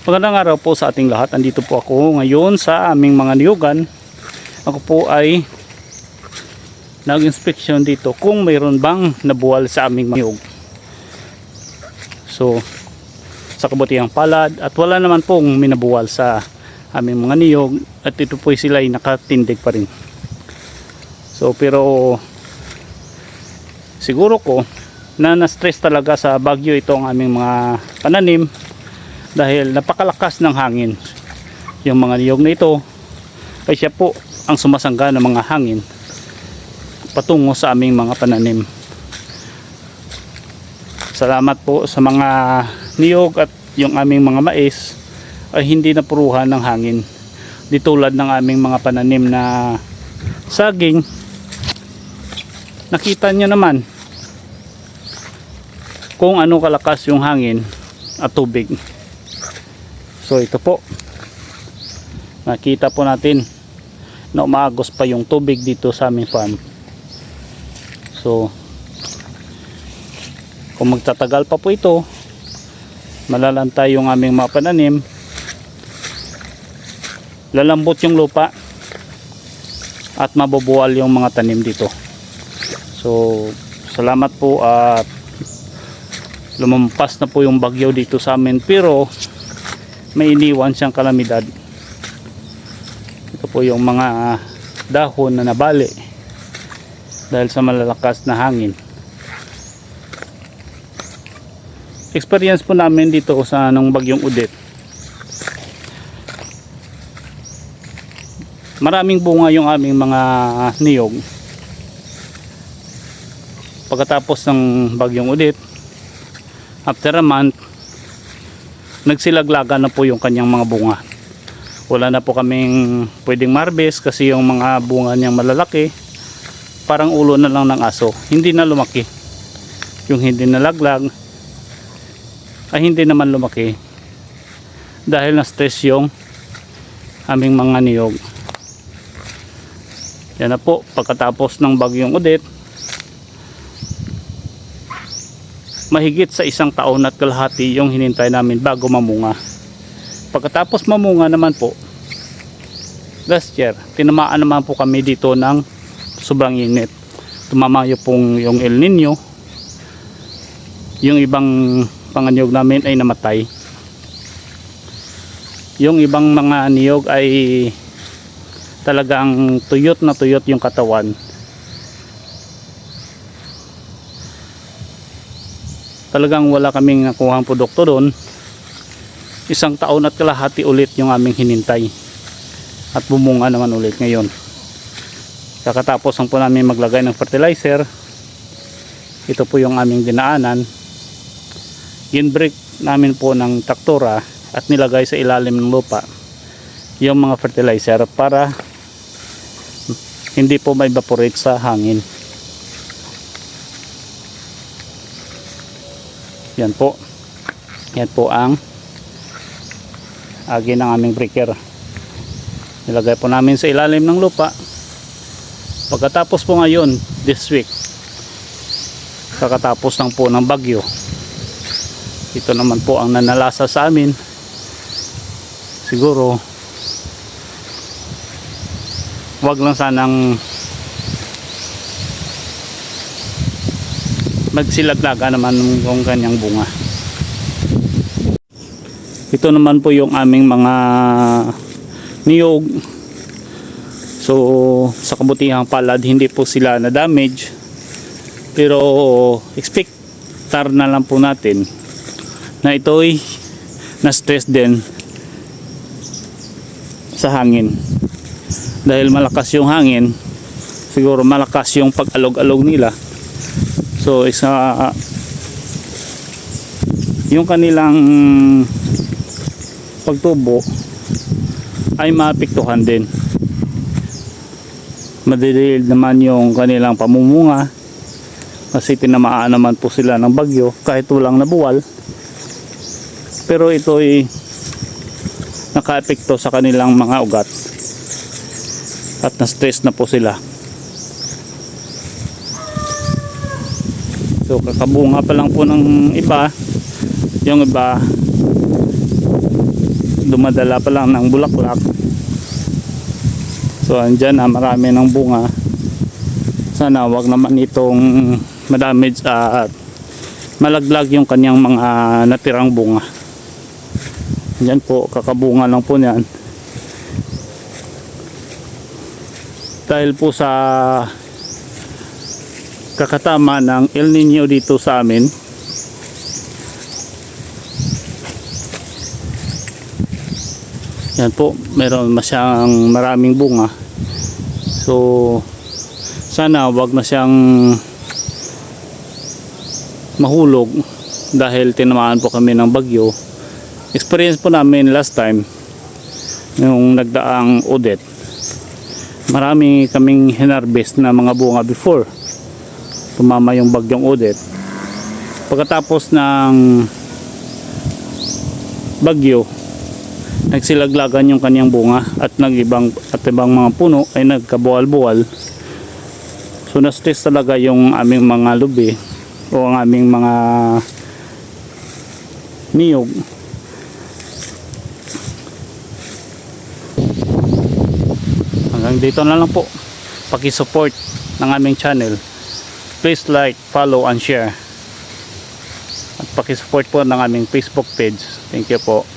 Magandang araw po sa ating lahat. Andito po ako ngayon sa aming mga niyugan. Ako po ay nag-inspeksyon dito kung mayroon bang nabuwal sa aming mga niyog. So, sa kabutihang palad at wala naman pong minabuwal sa aming mga niyog at ito po sila ay nakatindig pa rin. So, pero siguro ko na na-stress talaga sa bagyo ito ang aming mga pananim. Dahil napakalakas ng hangin. Yung mga niyog na ito ay siya po ang sumasangga ng mga hangin patungo sa aming mga pananim. Salamat po sa mga niyog at yung aming mga mais ay hindi napuruhan ng hangin. Di tulad ng aming mga pananim na saging. Nakita nyo naman kung ano kalakas yung hangin at tubig. So ito po, nakita po natin na umaagos pa yung tubig dito sa aming farm. So kung magtatagal pa po ito, malalantay yung aming mga pananim, lalambot yung lupa at mabubuwal yung mga tanim dito. So salamat po at lumampas na po yung bagyo dito sa amin, pero may iniwan siyang kalamidad. Ito po yung mga dahon na nabali dahil sa malalakas na hangin. Experience po namin dito sa nung bagyong Odette. Maraming bunga yung aming mga niyog. Pagkatapos ng bagyong Odette, after a month, nagsilaglaga na po yung kanyang mga bunga. Wala na po kaming pwedeng marbes kasi yung mga bunga niyang malalaki, parang ulo na lang ng aso. Hindi na lumaki. Yung hindi nalaglag ay hindi naman lumaki dahil na stress yung aming mga niyog. Yan na po, pagkatapos ng bagyong Odette, mahigit sa 1 taon at kalahati yung hinintay namin bago mamunga. Pagkatapos mamunga naman po, last year, tinamaan naman po kami dito ng sobrang init. Tumama yung El Nino. Yung ibang panganyog namin ay namatay. Yung ibang mga niyog ay talagang tuyot na tuyot yung katawan. Talagang wala kaming nakuhang produkto doon. 1 taon at kalahati ulit yung aming hinintay at bumunga naman ulit ngayon. Kakatapos lang po namin maglagay ng fertilizer. Ito po yung aming dinaanan. Ginbreak namin po ng traktora at nilagay sa ilalim ng lupa yung mga fertilizer para hindi po ma-evaporate sa hangin. Yan po. Yan po ang agi ng aming breaker. Nilagay po namin sa ilalim ng lupa. Pagkatapos po ngayon, this week, kakatapos lang po ng bagyo, ito naman po ang nanalasa sa amin. Siguro wag lang sanang magsilaglaga naman ng kanyang bunga. Ito naman po yung aming mga niyog. So sa kabutihang palad hindi po sila na damage, pero expectar na lang po natin na ito'y na stress din sa hangin. Dahil malakas yung hangin, siguro malakas yung pag-alog-alog nila. So yung kanilang pagtubo ay maapektuhan din. Madidilid naman yung kanilang pamumunga kasi tinamaan naman po sila ng bagyo kahit walang nabuwal. Pero ito ay nakaapekto sa kanilang mga ugat at na-stress na po sila. So kakabunga pa lang po ng iba, yung iba dumadala pa lang ng bulaklak. So andyan na marami ng bunga. Sana wag naman itong madamage at malaglag yung kanyang mga natirang bunga. Yan po, kakabunga lang po niyan. Dahil po sa kakatama ng El Nino dito sa amin, yan po, meron masyang maraming bunga. So sana wag na siyang mahulog dahil tinamaan po kami ng bagyo. Experience po namin last time yung nagdaang Odette, marami kaming hinarvest na mga bunga before tumama yung bagyong Odette. Pagkatapos ng bagyo, nagsilaglagan yung kanyang bunga at ibang mga puno ay nagkabuwal-buwal. So na-stress talaga yung aming mga lubi o ang aming mga niyog. Hanggang dito na lang po. Paki-support ng aming channel. Please like, follow and share. At paki-support po ng aming Facebook page. Thank you po.